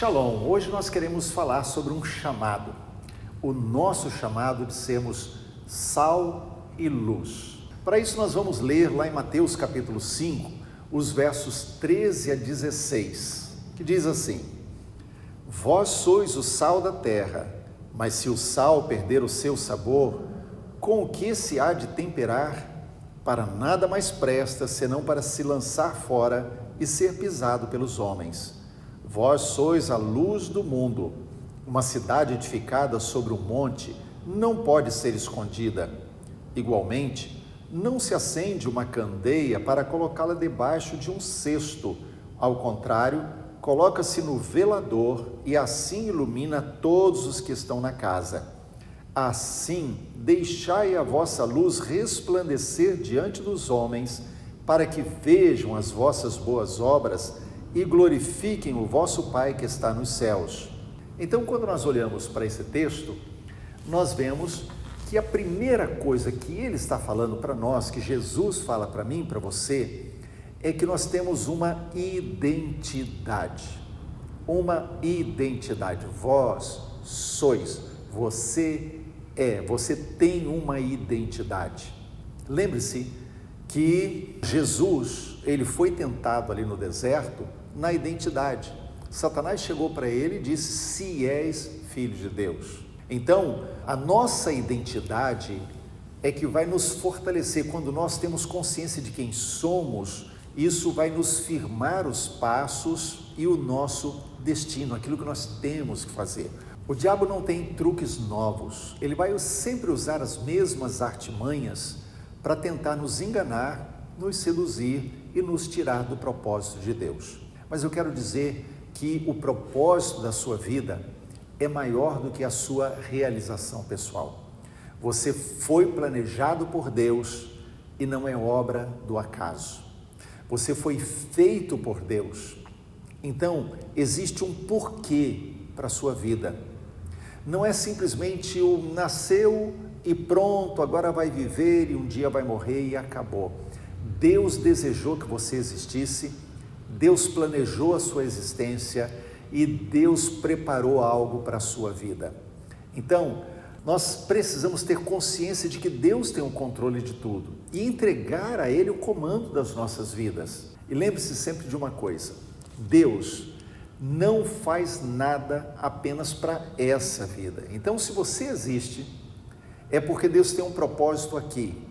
Shalom, hoje nós queremos falar sobre um chamado, o nosso chamado de sermos sal e luz. Para isso nós vamos ler lá em Mateus capítulo 5, os versos 13 a 16, que diz assim: Vós sois o sal da terra, mas se o sal perder o seu sabor, com o que se há de temperar? Para nada mais presta, senão para se lançar fora e ser pisado pelos homens. Vós sois a luz do mundo. Uma cidade edificada sobre um monte não pode ser escondida. Igualmente, não se acende uma candeia para colocá-la debaixo de um cesto. Ao contrário, coloca-se no velador e assim ilumina todos os que estão na casa. Assim, deixai a vossa luz resplandecer diante dos homens, para que vejam as vossas boas obras e glorifiquem o vosso Pai que está nos céus. Então, quando nós olhamos para esse texto, nós vemos que a primeira coisa que ele está falando para nós, que Jesus fala para mim, para você, é que nós temos uma identidade. Uma identidade. Vós sois, você é, você tem uma identidade. Lembre-se que Jesus, ele foi tentado ali no deserto na identidade. Satanás chegou para ele e disse: se és filho de Deus. Então, a nossa identidade é que vai nos fortalecer. Quando nós temos consciência de quem somos, isso vai nos firmar os passos e o nosso destino, aquilo que nós temos que fazer. O diabo não tem truques novos, ele vai sempre usar as mesmas artimanhas para tentar nos enganar, nos seduzir e nos tirar do propósito de Deus. Mas eu quero dizer que o propósito da sua vida é maior do que a sua realização pessoal. Você foi planejado por Deus e não é obra do acaso. Você foi feito por Deus. Então, existe um porquê para a sua vida. Não é simplesmente o nasceu e pronto, agora vai viver e um dia vai morrer e acabou. Deus desejou que você existisse, Deus planejou a sua existência e Deus preparou algo para a sua vida. Então, nós precisamos ter consciência de que Deus tem o controle de tudo e entregar a Ele o comando das nossas vidas. E lembre-se sempre de uma coisa: Deus não faz nada apenas para essa vida. Então, se você existe, é porque Deus tem um propósito aqui.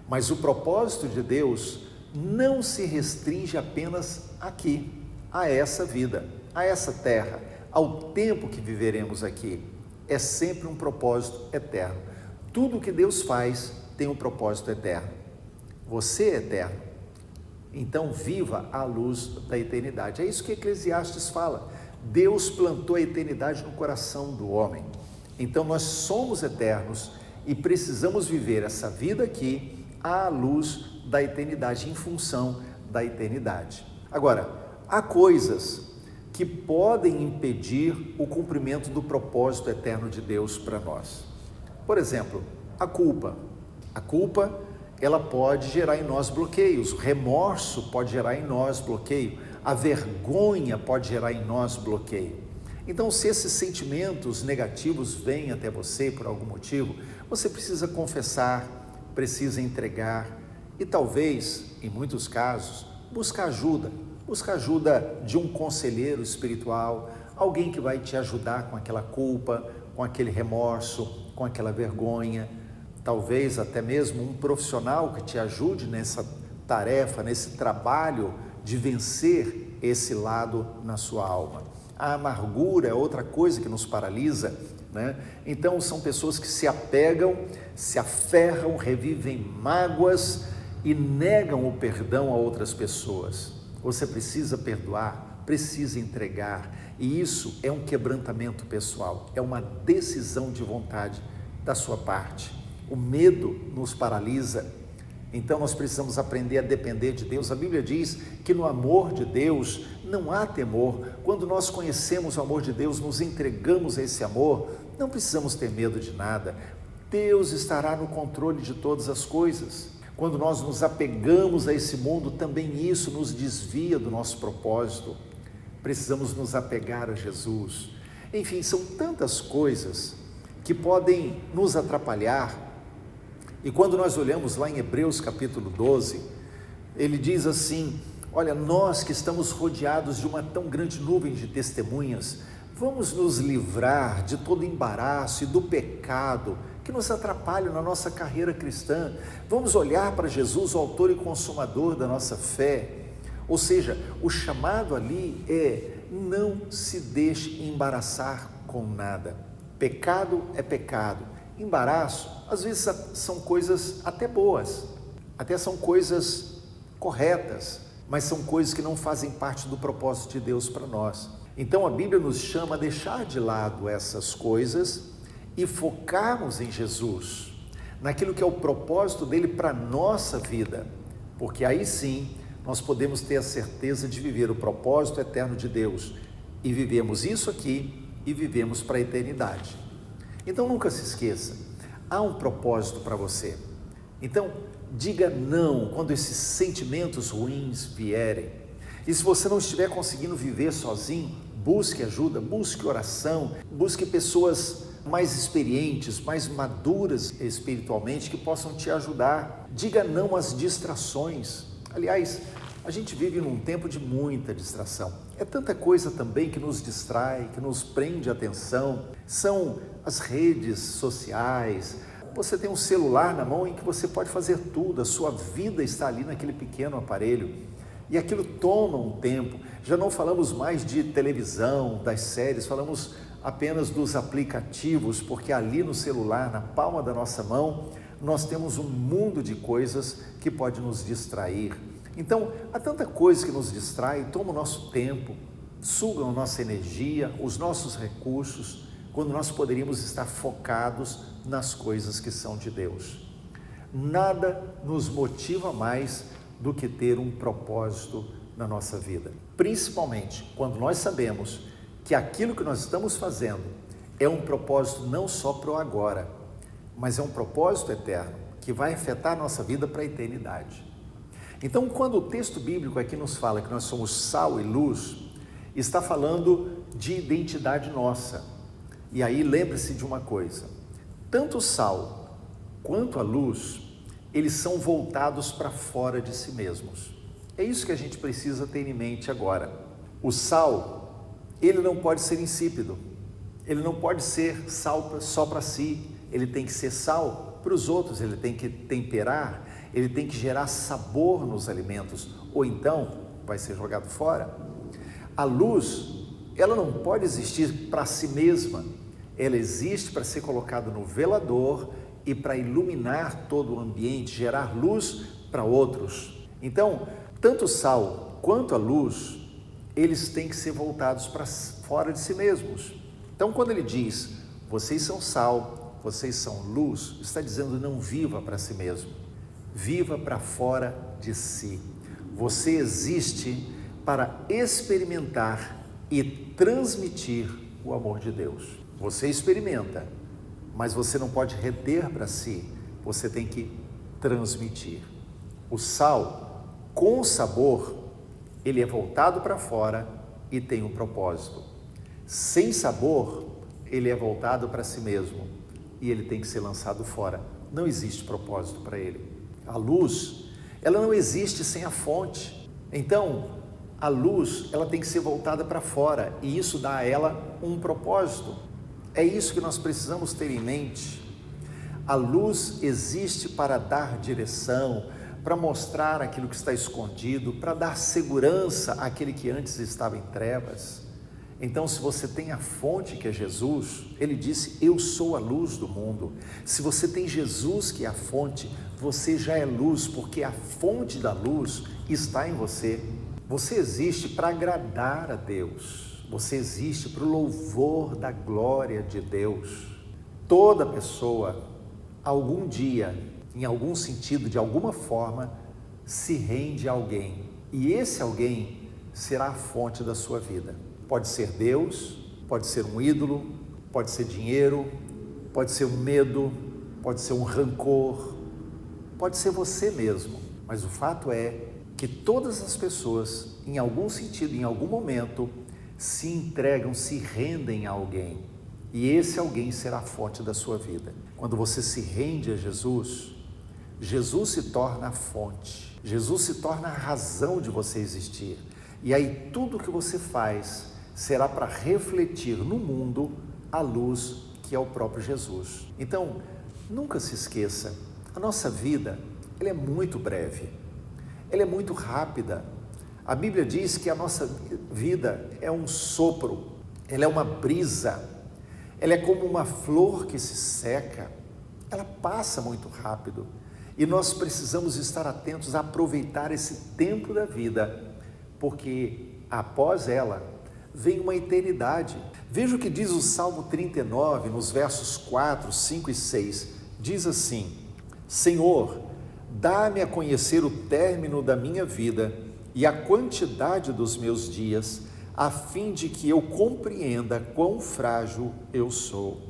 Mas o propósito de Deus não se restringe apenas aqui, a essa vida, a essa terra, ao tempo que viveremos aqui. É sempre um propósito eterno. Tudo que Deus faz tem um propósito eterno. Você é eterno. Então viva à luz da eternidade. É isso que Eclesiastes fala. Deus plantou a eternidade no coração do homem. Então nós somos eternos e precisamos viver essa vida aqui à luz da eternidade, em função da eternidade. Agora, há coisas que podem impedir o cumprimento do propósito eterno de Deus para nós. Por exemplo, a culpa. A culpa, ela pode gerar em nós bloqueios. O remorso pode gerar em nós bloqueio. A vergonha pode gerar em nós bloqueio. Então, se esses sentimentos negativos vêm até você por algum motivo, você precisa confessar, precisa entregar e talvez, em muitos casos, buscar ajuda. Busca ajuda de um conselheiro espiritual, alguém que vai te ajudar com aquela culpa, com aquele remorso, com aquela vergonha. Talvez até mesmo um profissional que te ajude nessa tarefa, nesse trabalho de vencer esse lado na sua alma. A amargura é outra coisa que nos paralisa, né? Então são pessoas que se apegam, se aferram, revivem mágoas e negam o perdão a outras pessoas. Você precisa perdoar, precisa entregar, e isso é um quebrantamento pessoal, é uma decisão de vontade da sua parte. O medo nos paralisa, então nós precisamos aprender a depender de Deus. A Bíblia diz que no amor de Deus não há temor. Quando nós conhecemos o amor de Deus, nos entregamos a esse amor, não precisamos ter medo de nada. Deus estará no controle de todas as coisas. Quando nós nos apegamos a esse mundo, também isso nos desvia do nosso propósito. precisamos nos apegar a Jesus. Enfim, são tantas coisas que podem nos atrapalhar. E quando nós olhamos lá em Hebreus capítulo 12, ele diz assim: olha, nós que estamos rodeados de uma tão grande nuvem de testemunhas, vamos nos livrar de todo embaraço e do pecado que nos atrapalha na nossa carreira cristã. Vamos olhar para Jesus, o autor e consumador da nossa fé. Ou seja, o chamado ali é: não se deixe embaraçar com nada. Pecado é pecado. Embaraço, às vezes são coisas até boas, até são coisas corretas, mas são coisas que não fazem parte do propósito de Deus para nós. Então a Bíblia nos chama a deixar de lado essas coisas e focarmos em Jesus, naquilo que é o propósito dele para a nossa vida, porque aí sim nós podemos ter a certeza de viver o propósito eterno de Deus, e vivemos isso aqui e vivemos para a eternidade. Então nunca se esqueça, há um propósito para você. Então diga não quando esses sentimentos ruins vierem. E se você não estiver conseguindo viver sozinho, busque ajuda, busque oração, busque pessoas mais experientes, mais maduras espiritualmente, que possam te ajudar. Diga não às distrações. Aliás, a gente vive num tempo de muita distração. É tanta coisa também que nos distrai, que nos prende a atenção. São as redes sociais. Você tem um celular na mão em que você pode fazer tudo, a sua vida está ali naquele pequeno aparelho. E aquilo toma um tempo. Já não falamos mais de televisão, das séries, falamos apenas dos aplicativos, porque ali no celular, na palma da nossa mão, nós temos um mundo de coisas que pode nos distrair. Então, há tanta coisa que nos distrai, toma o nosso tempo, sugam a nossa energia, os nossos recursos, quando nós poderíamos estar focados nas coisas que são de Deus. Nada nos motiva mais do que ter um propósito na nossa vida, principalmente quando nós sabemos que aquilo que nós estamos fazendo é um propósito não só para o agora, mas é um propósito eterno, que vai afetar a nossa vida para a eternidade. Então, quando o texto bíblico aqui nos fala que nós somos sal e luz, está falando de identidade nossa. E aí lembre-se de uma coisa: tanto o sal quanto a luz, eles são voltados para fora de si mesmos. É isso que a gente precisa ter em mente agora. O sal, ele não pode ser insípido, ele não pode ser sal só para si, ele tem que ser sal para os outros, ele tem que temperar, ele tem que gerar sabor nos alimentos, ou então vai ser jogado fora. A luz, ela não pode existir para si mesma, ela existe para ser colocada no velador e para iluminar todo o ambiente, gerar luz para outros. Então, tanto o sal quanto a luz, eles têm que ser voltados para fora de si mesmos. Então, quando ele diz, vocês são sal, vocês são luz, está dizendo: não viva para si mesmo, viva para fora de si. Você existe para experimentar e transmitir o amor de Deus. Você experimenta, mas você não pode reter para si, você tem que transmitir. O sal, com sabor, ele é voltado para fora e tem um propósito. Sem sabor, ele é voltado para si mesmo e ele tem que ser lançado fora. Não existe propósito para ele. A luz, ela não existe sem a fonte. Então, a luz, ela tem que ser voltada para fora e isso dá a ela um propósito. É isso que nós precisamos ter em mente. A luz existe para dar direção, para mostrar aquilo que está escondido, para dar segurança àquele que antes estava em trevas. Então, se você tem a fonte que é Jesus, ele disse: eu sou a luz do mundo. Se você tem Jesus que é a fonte, você já é luz, porque a fonte da luz está em você. Você existe para agradar a Deus, você existe para o louvor da glória de Deus. Toda pessoa, algum dia, em algum sentido, de alguma forma, se rende a alguém, e esse alguém será a fonte da sua vida. Pode ser Deus, pode ser um ídolo, pode ser dinheiro, pode ser um medo, pode ser um rancor, pode ser você mesmo. Mas o fato é que todas as pessoas, em algum sentido, em algum momento, se entregam, se rendem a alguém. E esse alguém será a fonte da sua vida. Quando você se rende a Jesus, Jesus se torna a fonte. Jesus se torna a razão de você existir. E aí tudo que você faz será para refletir no mundo a luz que é o próprio Jesus. Então, nunca se esqueça, a nossa vida, ela é muito breve, ela é muito rápida. A Bíblia diz que a nossa vida é um sopro, ela é uma brisa, ela é como uma flor que se seca, ela passa muito rápido. E nós precisamos estar atentos a aproveitar esse tempo da vida, porque após ela vem uma eternidade. Veja o que diz o Salmo 39, nos versos 4, 5 e 6. Diz assim: Senhor, dá-me a conhecer o término da minha vida e a quantidade dos meus dias, a fim de que eu compreenda quão frágil eu sou.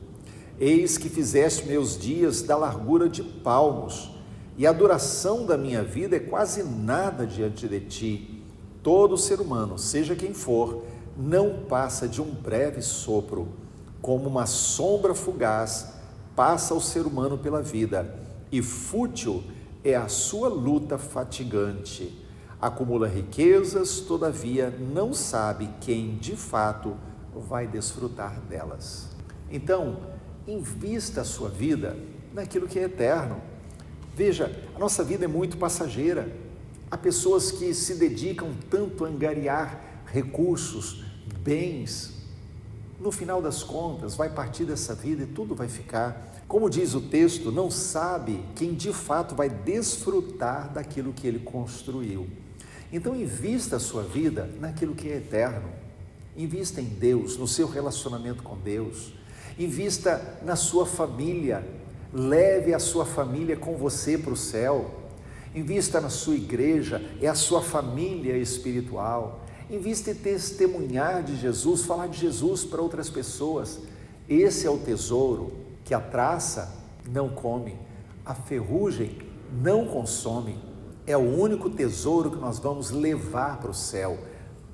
Eis que fizeste meus dias da largura de palmos, e a duração da minha vida é quase nada diante de ti. Todo ser humano, seja quem for, não passa de um breve sopro. Como uma sombra fugaz, passa o ser humano pela vida, e fútil é a sua luta fatigante. Acumula riquezas, todavia não sabe quem de fato vai desfrutar delas. Então, invista a sua vida naquilo que é eterno. Veja, a nossa vida é muito passageira. Há pessoas que se dedicam tanto a angariar recursos, bens. No final das contas, vai partir dessa vida e tudo vai ficar. Como diz o texto, não sabe quem de fato vai desfrutar daquilo que ele construiu. Então, invista a sua vida naquilo que é eterno. Invista em Deus, no seu relacionamento com Deus. Invista na sua família. Leve a sua família com você para o céu. Invista na sua igreja, é a sua família espiritual. Invista em testemunhar de Jesus, falar de Jesus para outras pessoas. Esse é o tesouro que a traça não come, a ferrugem não consome. É o único tesouro que nós vamos levar para o céu.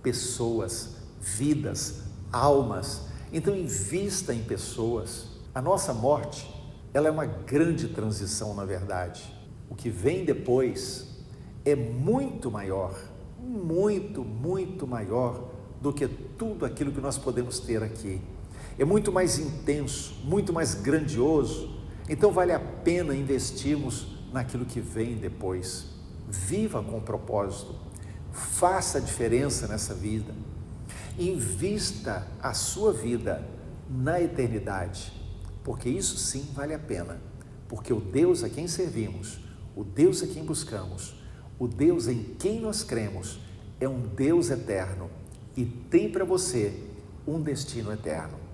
Pessoas, vidas, almas. Então invista em pessoas. A nossa morte, ela é uma grande transição, na verdade. O que vem depois é muito maior, muito maior do que tudo aquilo que nós podemos ter aqui. É muito mais intenso, muito mais grandioso. Então vale a pena investirmos naquilo que vem depois. Viva com propósito, faça a diferença nessa vida. Invista a sua vida na eternidade, porque isso sim vale a pena, porque o Deus a quem servimos, o Deus a quem buscamos, o Deus em quem nós cremos, é um Deus eterno e tem para você um destino eterno.